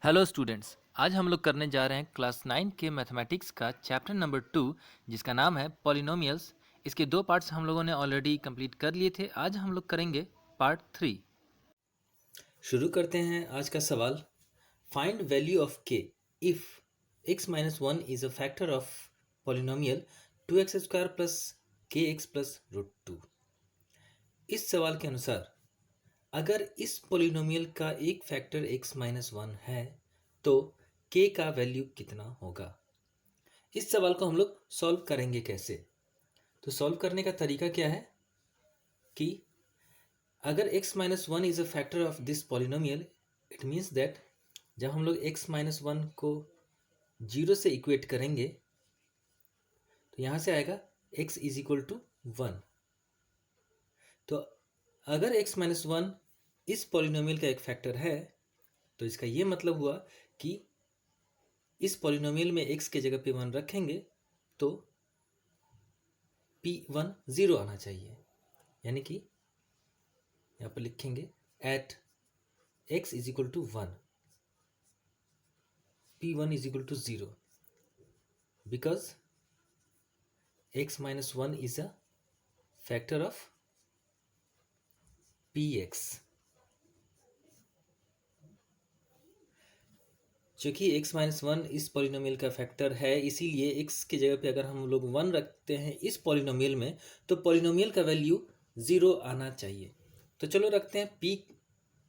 Hello students, आज हम लोग करने जा रहे हैं क्लास 9 के मैथमेटिक्स का चैप्टर नंबर 2 जिसका नाम है पॉलिनोमियल्स। इसके दो पार्ट्स हम लोगों ने ऑलरेडी कंप्लीट कर लिए थे। आज हम लोग करेंगे पार्ट 3। शुरू करते हैं आज का सवाल। Find value of k if x minus 1 is a factor of polynomial 2x square plus kx plus root 2। इस सवाल के अनुसार अगर इस पोलिनोमियल का एक फैक्टर x माइनस 1 है तो k का वैल्यू कितना होगा। इस सवाल को हम लोग सॉल्व करेंगे कैसे। तो सॉल्व करने का तरीका क्या है कि अगर x minus 1 is a factor of this polynomial, it means that जब हम लोग x माइनस 1 को 0 से इक्वेट करेंगे तो यहाँ से आएगा x इज इक्वल टू 1। तो अगर x माइनस 1 इस पॉलिनोमियल का एक फैक्टर है तो इसका ये मतलब हुआ कि इस पॉलिनोमियल में x के जगह पे 1 रखेंगे तो p1 0 आना चाहिए। यानी कि यहाँ पर लिखेंगे at x is equal to 1 p1 is equal to 0 because x minus 1 is a factor of px। चूंकि x माइनस 1 इस पॉलिनोमियल का फैक्टर है, इसीलिए x की जगह पे अगर हम लोग 1 रखते हैं इस पॉलिनोमियल में तो पॉलिनोमियल का वैल्यू 0 आना चाहिए। तो चलो रखते हैं पी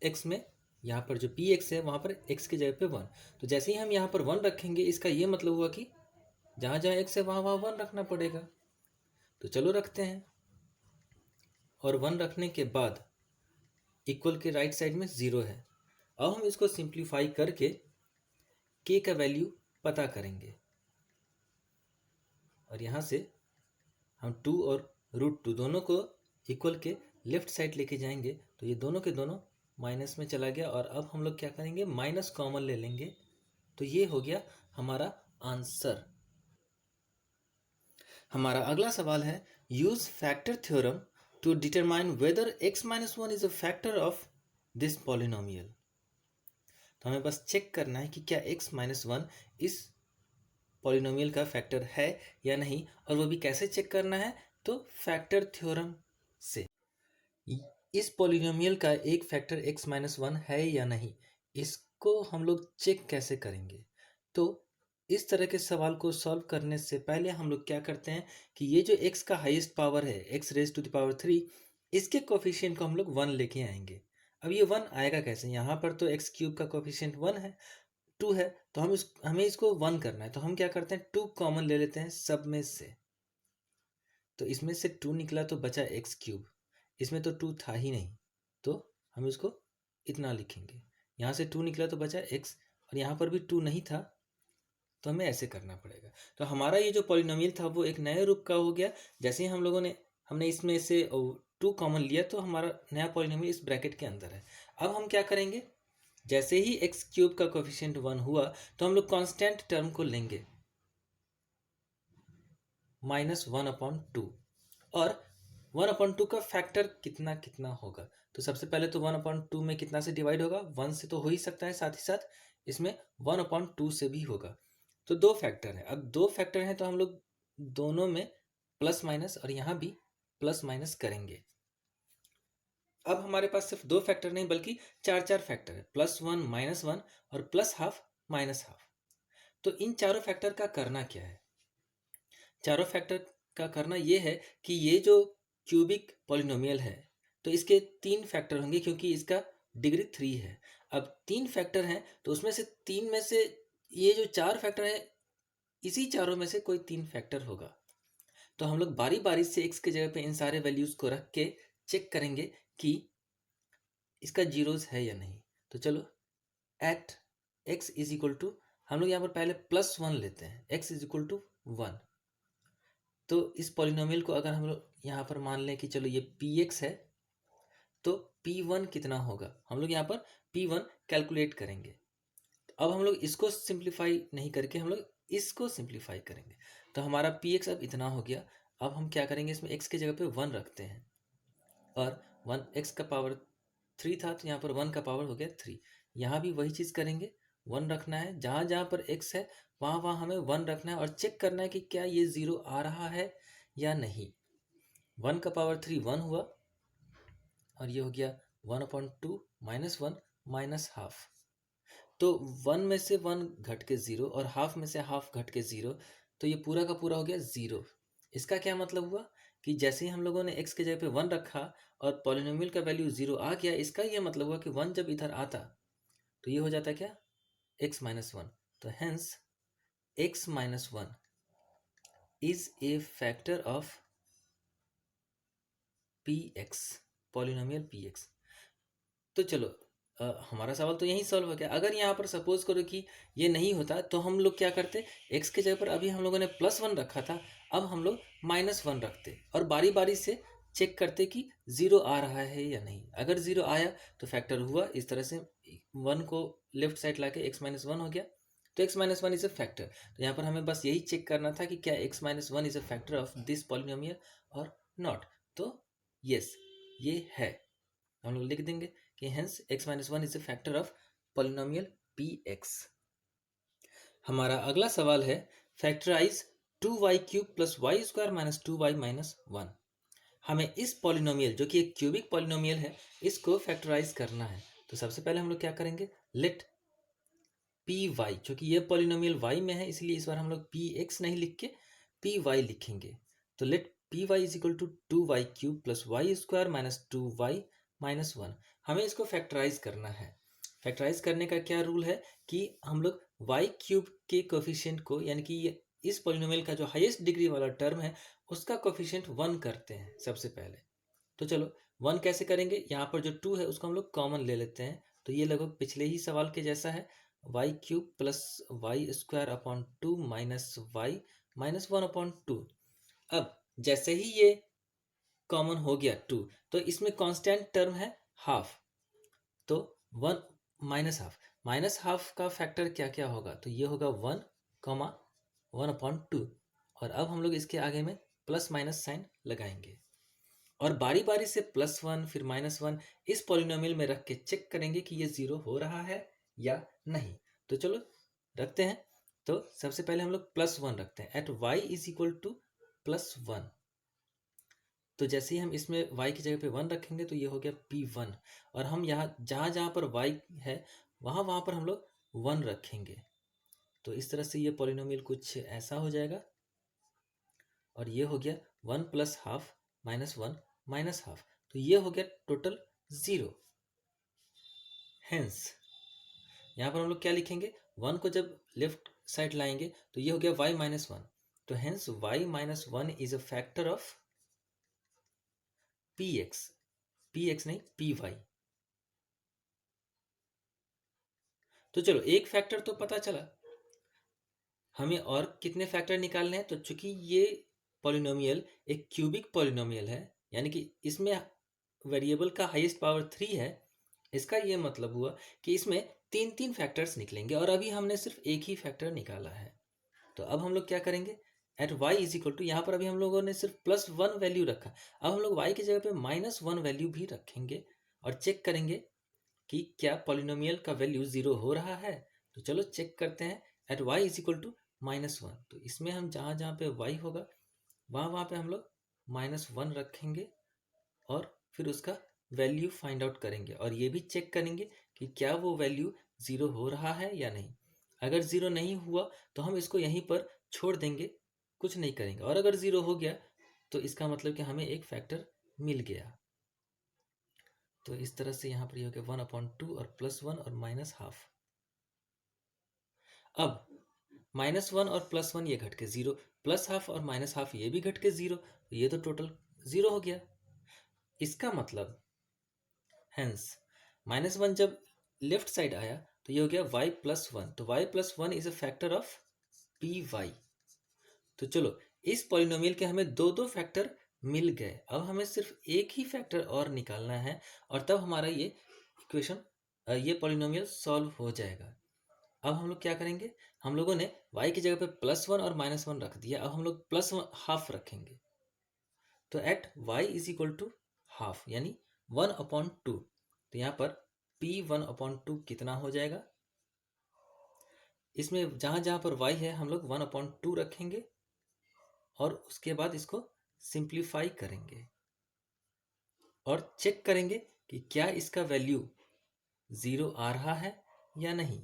एक्स में, यहाँ पर जो पी एक्स है वहाँ पर x की जगह पे 1। तो जैसे ही हम यहाँ पर 1 रखेंगे इसका ये मतलब हुआ कि जहाँ जहाँ x है वहाँ वहाँ 1 रखना पड़ेगा। तो चलो रखते हैं, और 1 रखने के बाद इक्वल के राइट साइड में 0 है। अब हम इसको सिंप्लीफाई करके k का वैल्यू पता करेंगे, और यहाँ से हम 2 और रूट 2 दोनों को इक्वल के लेफ्ट साइड लेके जाएंगे तो ये दोनों के दोनों माइनस में चला गया। और अब हम लोग क्या करेंगे, माइनस कॉमन ले लेंगे तो ये हो गया हमारा आंसर। हमारा अगला सवाल है use factor theorem to determine whether x minus 1 is a factor of this polynomial. तो हमें बस चेक करना है कि क्या x माइनस 1 इस पॉलिनोमियल का फैक्टर है या नहीं, और वो भी कैसे चेक करना है, तो फैक्टर थ्योरम से। इस पॉलिनोमियल का एक फैक्टर x माइनस 1 है या नहीं, इसको हम लोग चेक कैसे करेंगे। तो इस तरह के सवाल को सॉल्व करने से पहले हम लोग क्या करते हैं कि ये जो x का हाईएस्ट पावर है x raise to the power 3, इसके कोफिशिएंट को हम लोग 1 लेके आएंगे। अब ये 1 आएगा कैसे, यहाँ पर तो x क्यूब का कोफिशिएंट 1 है, 2 है, तो हमें इसको 1 करना है। तो हम क्या करते हैं, 2 कॉमन ले लेते हैं सब में से। तो इसमें से 2 निकला तो बचा एक्स क्यूब, इसमें तो 2 था ही नहीं तो हम इसको इतना लिखेंगे। यहाँ से 2 निकला तो बचा x, और यहाँ पर भी 2 नहीं था तो हमें ऐसे करना पड़ेगा। तो हमारा ये जो पॉलिनोमियल था वो एक नए रूप का हो गया। जैसे ही हमने इसमें से 2 कॉमन लिया तो हमारा नया पॉलिनोमियल इस ब्रैकेट के अंदर है। अब हम क्या करेंगे, जैसे ही एक्स क्यूब का कोफिशिएंट 1 हुआ तो हम लोग कांस्टेंट टर्म को लेंगे -1/2, और 1/2 का फैक्टर कितना कितना होगा। तो सबसे पहले तो 1/2 में कितना से डिवाइड होगा, 1 से तो हो ही सकता है, साथ ही साथ इसमें 1/2 से भी होगा। तो 2 फैक्टर है। अब 2 फैक्टर हैं तो हम लोग दोनों में प्लस माइनस और यहाँ भी प्लस माइनस करेंगे। अब हमारे पास सिर्फ 2 फैक्टर नहीं बल्कि 4 फैक्टर है, +1 -1 और +12 -12। तो इन चारों फैक्टर का करना क्या है, चारों फैक्टर का करना ये है कि ये जो क्यूबिक पॉलिनोमियल है तो इसके 3 फैक्टर होंगे क्योंकि इसका डिग्री 3 है। अब 3 फैक्टर हैं तो उसमें से 3 में से ये जो 4 फैक्टर है इसी चारों में से कोई 3 फैक्टर होगा। तो हम लोग बारी बारी से x के जगह पे इन सारे वैल्यूज को रख के चेक करेंगे कि इसका जीरोस है या नहीं। तो चलो at x is equal to, हम लोग यहाँ पर पहले +1 लेते हैं, x इज इक्वल टू 1। तो इस पॉलिनोमियल को अगर हम लोग यहाँ पर मान लें कि चलो ये px है तो p1 कितना होगा, हम लोग यहाँ पर p1 कैलकुलेट करेंगे। अब हम लोग इसको सिंप्लीफाई नहीं करके हम लोग इसको सिंप्लीफाई करेंगे। तो हमारा px अब इतना हो गया। अब हम क्या करेंगे, इसमें x की जगह पे 1 रखते हैं, और 1 x का पावर 3 था तो यहाँ पर 1 का पावर हो गया 3। यहाँ भी वही चीज़ करेंगे, 1 रखना है, जहाँ जहाँ पर x है वहाँ वहाँ हमें 1 रखना है और चेक करना है कि क्या ये 0 आ रहा है या नहीं। 1 का पावर 3 1 हुआ और ये हो गया 1/2 -1 -½ तो 1 में से 1 घट के 0 और हाफ में से हाफ घट के 0, तो ये पूरा का पूरा हो गया 0। इसका क्या मतलब हुआ कि जैसे ही हम लोगों ने x के जगह पे 1 रखा और पॉलिनोमियल का वैल्यू 0 आ गया, इसका ये मतलब हुआ कि 1 जब इधर आता तो ये हो जाता क्या, x - 1। तो hence x - 1 is a factor of px, polynomial px। तो चलो हमारा सवाल तो यही सॉल्व हो गया। अगर यहाँ पर सपोज करो कि ये नहीं होता तो हम लोग क्या करते, x के जगह पर अभी हम लोगों ने +1 रखा था, अब हम लोग -1 रखते और बारी बारी से चेक करते कि 0 आ रहा है या नहीं। अगर 0 आया तो फैक्टर हुआ, इस तरह से 1 को लेफ्ट साइड लाके x - 1 हो गया, तो x - 1 इज अ फैक्टर। तो यहाँ पर हमें बस यही चेक करना था कि क्या x - 1 is a factor of this polynomial और नॉट। तो यस, ये है। हम लोग लिख देंगे कि hence x - 1 is a factor of polynomial px। हमारा अगला सवाल है फैक्टराइज 2y³ + y² - 2y - 1। हमें इस पॉलिनोमियल जो कि एक क्यूबिक पॉलिनोमियल है, इसको फैक्टराइज करना है। तो सबसे पहले हम लोग क्या करेंगे, लेट py, क्योंकि ये पॉलिनोमियल y में है इसलिए इस बार हम लोग px नहीं लिख के py लिखेंगे। तो late py = 2y³ + y² - 2y - 1। हमें इसको फैक्टराइज करना है। फैक्टराइज करने का क्या रूल है कि हम लोग y³ के कोफिशिएंट को, यानी कि ये इस पॉलिनोमियल का जो हाईएस्ट डिग्री वाला टर्म है उसका कोफिशिएंट 1 करते हैं सबसे पहले। तो चलो 1 कैसे करेंगे, यहाँ पर जो 2 है उसको हम लोग कॉमन ले लेते हैं। तो ये लगभग पिछले ही सवाल के जैसा है, y³ + y² / 2 - y - 1/2। अब जैसे ही ये कॉमन हो गया 2, तो इसमें कांस्टेंट टर्म है हाफ, तो 1 - हाफ का फैक्टर क्या क्या होगा, तो ये होगा 1, 1/2। और अब हम लोग इसके आगे में प्लस माइनस साइन लगाएंगे और बारी बारी से +1 फिर -1 इस पॉलिनोमियल में रख के चेक करेंगे कि ये 0 हो रहा है या नहीं। तो चलो रखते हैं। तो सबसे पहले हम लोग +1 रखते हैं एट y = +1। तो जैसे ही हम इसमें y की जगह पे 1 रखेंगे तो ये हो गया p1, और हम यहाँ जहाँ जहाँ पर y है वहाँ वहाँ पर हम लोग 1 रखेंगे। तो इस तरह से ये पॉलिनोमियल कुछ ऐसा हो जाएगा और ये हो गया 1 + ½ - 1 - ½ तो ये हो गया टोटल 0। हेंस यहाँ पर हम लोग क्या लिखेंगे, 1 को जब लेफ्ट साइड लाएंगे तो ये हो गया y - 1। तो hence y - 1 is a factor of px नहीं py। तो चलो एक फैक्टर तो पता चला, हमें और कितने फैक्टर निकालने हैं। तो चूंकि ये पॉलिनोमियल एक क्यूबिक पॉलिनोमियल है, यानी कि इसमें वेरिएबल का हाईएस्ट पावर 3 है, इसका ये मतलब हुआ कि इसमें 3 फैक्टर्स निकलेंगे और अभी हमने सिर्फ एक ही फैक्टर निकाला है। तो अब हम लोग क्या करेंगे, एट y = यहाँ पर अभी हम लोगों ने सिर्फ +1 वैल्यू रखा, अब हम लोग y की जगह पे -1 वैल्यू भी रखेंगे और चेक करेंगे कि क्या पॉलिनोमियल का वैल्यू 0 हो रहा है। तो चलो चेक करते हैं। एट y = -1, तो इसमें हम जहाँ जहाँ पे y होगा वहाँ वहाँ पे हम लोग -1 रखेंगे और फिर उसका वैल्यू फाइंड आउट करेंगे और ये भी चेक करेंगे कि क्या वो वैल्यू 0 हो रहा है या नहीं। अगर 0 नहीं हुआ तो हम इसको यहीं पर छोड़ देंगे, कुछ नहीं करेंगे, और अगर 0 हो गया तो इसका मतलब कि हमें एक फैक्टर मिल गया। तो इस तरह से यहाँ पर ये हो गया 1/2 और +1 और -½ अब -1 और +1 ये घट के 0, +½ और -½ ये भी घट के 0, तो ये तो टोटल 0 हो गया। इसका मतलब हेंस -1 जब लेफ्ट साइड आया तो ये हो गया y + 1, तो y + 1 is a factor of py। तो चलो इस पॉलिनोमियल के हमें दो दो फैक्टर मिल गए, अब हमें सिर्फ एक ही फैक्टर और निकालना है और तब हमारा ये इक्वेशन, ये पॉलिनोमियल सॉल्व हो जाएगा। अब हम लोग क्या करेंगे, हम लोगों ने y की जगह पे +1 और -1 रख दिया, अब हम लोग +½ रखेंगे। तो एट y = ½ यानी 1/2, तो यहाँ पर p 1/2 कितना हो जाएगा, इसमें जहाँ जहाँ पर y है हम लोग 1/2 रखेंगे और उसके बाद इसको सिंप्लीफाई करेंगे और चेक करेंगे कि क्या इसका वैल्यू 0 आ रहा है या नहीं।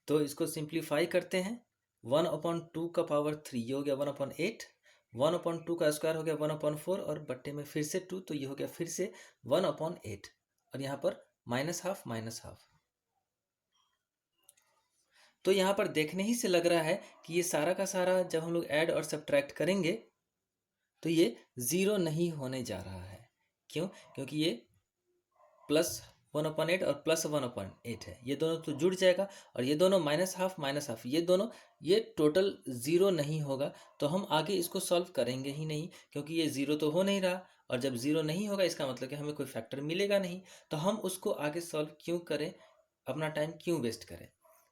तो इसको सिंप्लीफाई करते हैं। 1/2 का पावर 3 ये हो गया 1/8, 1/2 का स्क्वायर हो गया 1/4 और बट्टे में फिर से 2 तो ये हो गया फिर से 1/8 और यहाँ पर -12 तो यहाँ पर देखने ही से लग रहा है कि ये सारा का सारा जब हम लोग ऐड और सब्ट्रैक्ट करेंगे तो ये 0 नहीं होने जा रहा है। क्यों? क्योंकि ये +1/8 और +1/8 है, ये दोनों तो जुड़ जाएगा और ये दोनों -12 ये दोनों ये टोटल 0 नहीं होगा। तो हम आगे इसको सॉल्व करेंगे ही नहीं क्योंकि ये 0 तो हो नहीं रहा और जब 0 नहीं होगा इसका मतलब कि हमें कोई फैक्टर मिलेगा नहीं। तो हम उसको आगे सॉल्व क्यों करें, अपना टाइम क्यों वेस्ट करें।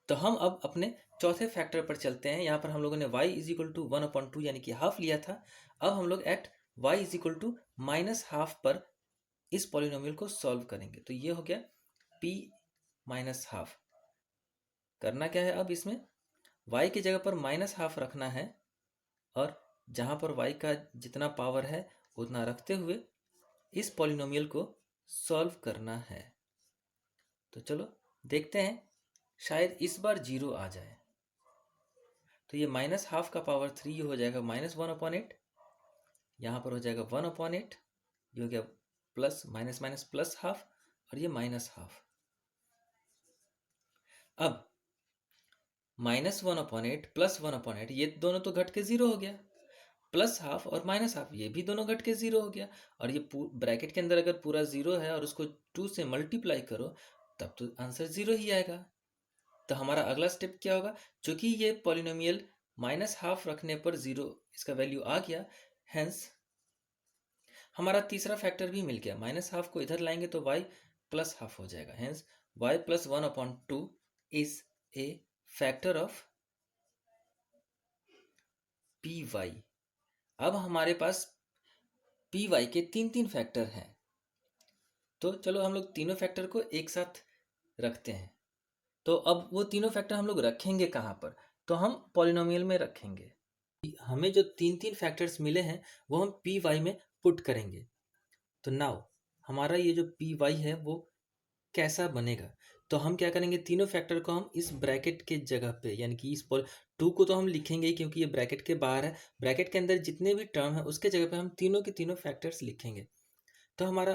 तो हम अब अपने चौथे फैक्टर पर चलते हैं। यहाँ पर हम लोगों ने y = 1/2 यानी कि हाफ लिया था। अब हम लोग एट y = -12 पर इस पॉलिनोमियल को सॉल्व करेंगे। तो ये हो गया p -12। करना क्या है, अब इसमें y की जगह पर -12 रखना है और जहाँ पर y का जितना पावर है उतना रखते हुए इस पॉलिनोमियल को सॉल्व करना है। तो चलो देखते हैं, शायद इस बार 0 आ जाए। तो ये -12 का पावर 3 ये हो जाएगा -1/8, यहाँ पर हो जाएगा 1/8, ये हो गया plus minus minus plus half और ये -12। अब -1/8 +1/8 ये दोनों तो घट के 0 हो गया, +12 और -12 ये भी दोनों घट के 0 हो गया और ये ब्रैकेट के अंदर अगर पूरा 0 है और उसको 2 से मल्टीप्लाई करो तब तो आंसर 0 ही आएगा। तो हमारा अगला स्टेप क्या होगा, चूंकि ये पॉलिनोमियल -12 रखने पर 0 इसका वैल्यू आ गया, हेंस हमारा तीसरा फैक्टर भी मिल गया। -12 को इधर लाएंगे तो y +12 हो जाएगा, hence y + 1/2 is a factor of py। अब हमारे पास py के तीन फैक्टर हैं। तो चलो हम लोग तीनों फैक्टर को एक साथ रखते हैं। तो अब वो तीनों फैक्टर हम लोग रखेंगे कहाँ पर, तो हम पॉलिनोमियल में रखेंगे। हमें जो तीन फैक्टर्स मिले हैं वो हम py में पुट करेंगे। तो नाउ हमारा ये जो py है वो कैसा बनेगा, तो हम क्या करेंगे, तीनों फैक्टर को हम इस ब्रैकेट के जगह पे यानी कि इस 2 को तो हम लिखेंगे ही क्योंकि ये ब्रैकेट के बाहर है, ब्रैकेट के अंदर जितने भी टर्म है उसके जगह पे हम तीनों के तीनों फैक्टर्स लिखेंगे। तो हमारा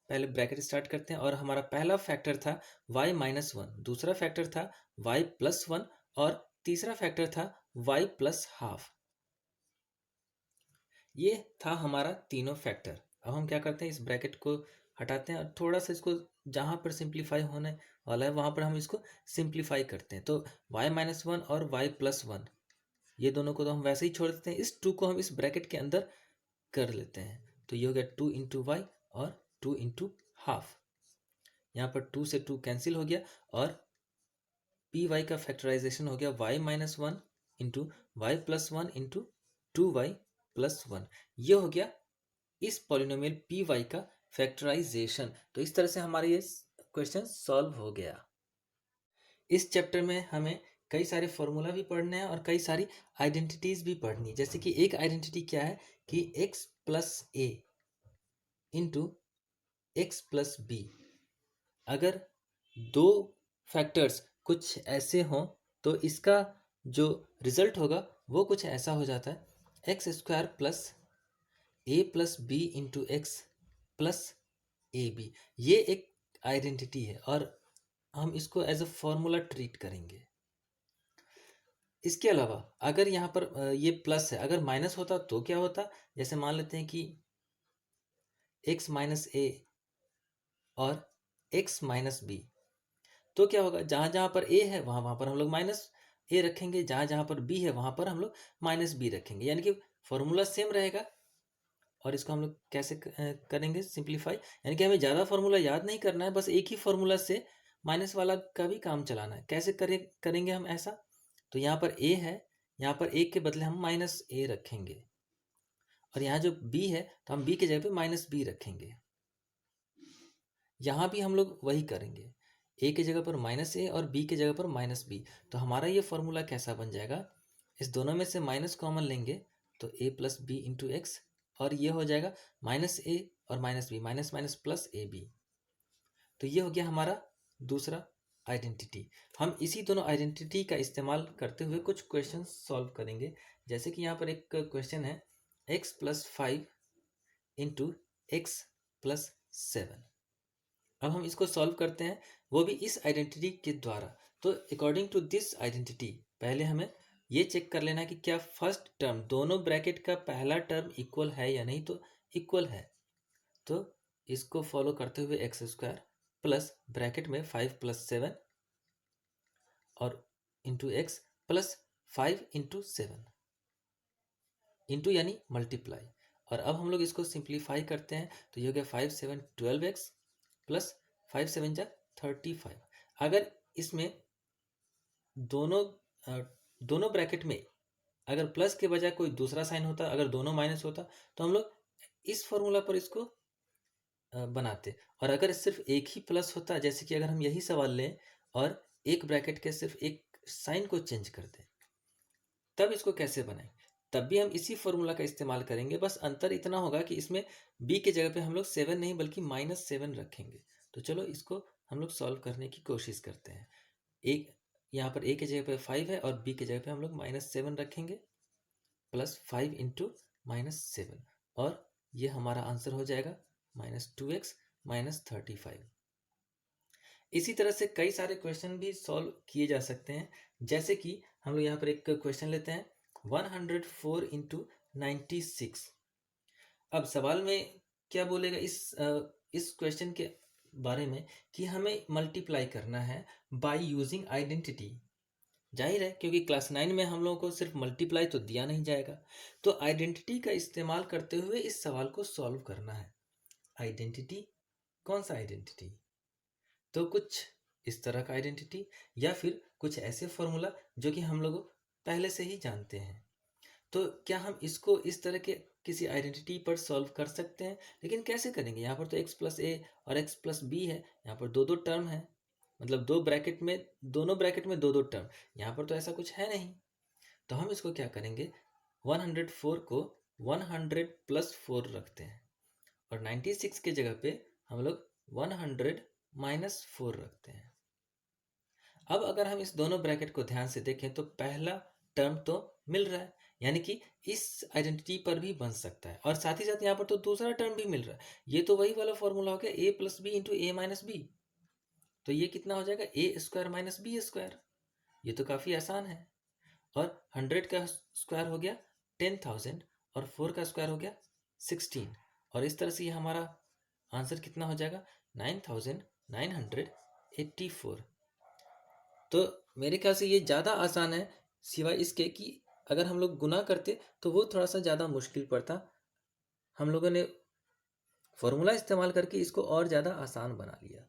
पहले ब्रैकेट स्टार्ट करते हैं और हमारा पहला फैक्टर था y -1, दूसरा फैक्टर था y +1 और तीसरा फैक्टर था y +12। ये था हमारा तीनों फैक्टर। अब हम क्या करते हैं, इस ब्रैकेट को हटाते हैं और थोड़ा सा इसको जहाँ पर सिंप्लीफाई होने वाला है वहाँ पर हम इसको सिंप्लीफाई करते हैं। तो y -1 और y +1 ये दोनों को तो हम वैसे ही छोड़ देते हैं, इस 2 को हम इस ब्रैकेट के अंदर कर लेते हैं। तो ये हो गया 2 × y और 2 × हाफ। यहाँ पर 2 से 2 कैंसिल हो गया और py का फैक्टराइजेशन हो गया y -1 × y +1 × 2y +1। ये हो गया इस पॉलिनोमियल py का फैक्टराइजेशन। तो इस तरह से हमारा ये क्वेश्चन सॉल्व हो गया। इस चैप्टर में हमें कई सारे फॉर्मूला भी पढ़ने हैं और कई सारी आइडेंटिटीज भी पढ़नी है। जैसे कि एक आइडेंटिटी क्या है कि x + a × x + b। अगर दो फैक्टर्स कुछ ऐसे हों तो इसका जो रिजल्ट होगा वो कुछ ऐसा हो जाता है, x² + a + b × x + ab। ये एक आइडेंटिटी है और हम इसको एज अ फॉर्मूला ट्रीट करेंगे। इसके अलावा अगर यहाँ पर ये प्लस है, अगर माइनस होता तो क्या होता, जैसे मान लेते हैं कि x - a और x - b, तो क्या होगा, जहाँ जहाँ पर a है वहाँ वहाँ पर हम लोग -a रखेंगे, जहाँ जहाँ पर b है वहाँ पर हम लोग -b रखेंगे, यानी कि फॉर्मूला सेम रहेगा। और इसको हम लोग कैसे करेंगे सिंप्लीफाई, यानी कि हमें ज़्यादा फॉर्मूला याद नहीं करना है, बस एक ही फॉर्मूला से माइनस वाला का भी काम चलाना है। कैसे करेंगे हम ऐसा, तो यहाँ पर a है, यहाँ पर a के बदले हम -a रखेंगे और यहाँ जो b है तो हम b की जगह पे -b रखेंगे। यहाँ भी हम लोग वही करेंगे, ए की जगह पर माइनस ए और बी की जगह पर माइनस बी। तो हमारा ये फॉर्मूला कैसा बन जाएगा, इस दोनों में से माइनस कॉमन लेंगे तो A plus B into x, और ये हो जाएगा माइनस ए और minus B, minus minus plus A B. तो ये हो गया हमारा दूसरा आइडेंटिटी। हम इसी दोनों आइडेंटिटी का इस्तेमाल करते हुए कुछ क्वेश्चन सॉल्व करेंगे। जैसे कि यहाँ पर एक क्वेश्चन है x plus 5 into x plus 7। अब हम इसको सॉल्व करते हैं, वो भी इस आइडेंटिटी के द्वारा। तो अकॉर्डिंग टू दिस आइडेंटिटी पहले हमें ये चेक कर लेना कि क्या फर्स्ट टर्म दोनों ब्रैकेट का पहला टर्म इक्वल है या नहीं। तो इक्वल है, तो इसको फॉलो करते हुए एक्स स्क्वायर प्लस ब्रैकेट में 5 प्लस 7 और into x plus 5 into 7, into यानी मल्टीप्लाई। और अब हम लोग इसको सिंप्लीफाई करते हैं तो ये हो गया 5 7 12x प्लस 5 7 जा 35। अगर इसमें दोनों दोनों ब्रैकेट में अगर प्लस के बजाय कोई दूसरा साइन होता, अगर दोनों माइनस होता, तो हम लोग इस फॉर्मूला पर इसको बनाते। और अगर सिर्फ एक ही प्लस होता, जैसे कि अगर हम यही सवाल लें और एक ब्रैकेट के सिर्फ एक साइन को चेंज कर दें, तब इसको कैसे बनाएं, तब भी हम इसी फॉर्मूला का इस्तेमाल करेंगे। बस अंतर इतना होगा कि इसमें b के जगह पे हम लोग 7 नहीं बल्कि -7 रखेंगे। तो चलो इसको हम लोग सॉल्व करने की कोशिश करते हैं। एक यहाँ पर a के जगह पे 5 है और b के जगह पे हम लोग -7 रखेंगे, प्लस 5 इंटू -7, और ये हमारा आंसर हो जाएगा -2x -35। इसी तरह से कई सारे क्वेश्चन भी सॉल्व किए जा सकते हैं। जैसे कि हम लोग यहाँ पर एक क्वेश्चन लेते हैं 104 इंटू 96। अब सवाल में क्या बोलेगा इस क्वेश्चन के बारे में कि हमें मल्टीप्लाई करना है बाय यूजिंग आइडेंटिटी। जाहिर है, क्योंकि क्लास 9 में हम लोगों को सिर्फ मल्टीप्लाई तो दिया नहीं जाएगा, तो आइडेंटिटी का इस्तेमाल करते हुए इस सवाल को सॉल्व करना है। आइडेंटिटी, कौन सा आइडेंटिटी? तो कुछ इस तरह का आइडेंटिटी, या फिर कुछ ऐसे फॉर्मूला जो कि हम लोग पहले से ही जानते हैं। तो क्या हम इसको इस तरह के किसी आइडेंटिटी पर सॉल्व कर सकते हैं? लेकिन कैसे करेंगे? यहाँ पर तो x प्लस ए और x प्लस बी है, यहाँ पर दो दो टर्म है, मतलब दोनों ब्रैकेट में दो दो टर्म। यहाँ पर तो ऐसा कुछ है नहीं। तो हम इसको क्या करेंगे, 104 को 100 प्लस 4 रखते हैं, और 96 के जगह पे हम लोग 100 -4 रखते हैं। अब अगर हम इस दोनों ब्रैकेट को ध्यान से देखें तो पहला टर्म तो मिल रहा है, यानी कि इस आइडेंटिटी पर भी बन सकता है, और साथ ही साथ यहाँ पर तो दूसरा टर्म भी मिल रहा है। ये तो वही वाला फॉर्मूला हो गया ए प्लस बी इंटू ए माइनस बी। तो ये कितना हो जाएगा, ए स्क्वायर माइनस बी स्क्वायर। ये तो काफ़ी आसान है। और 100 का स्क्वायर हो गया 10,000 और 4 का स्क्वायर हो गया 16, और इस तरह से ये हमारा आंसर कितना हो जाएगा 9,984। तो मेरे ख्याल से ये ज़्यादा आसान है, सिवाय इसके कि अगर हम लोग गुना करते तो वो थोड़ा सा ज़्यादा मुश्किल पड़ता। हम लोगों ने फॉर्मूला इस्तेमाल करके इसको और ज़्यादा आसान बना लिया।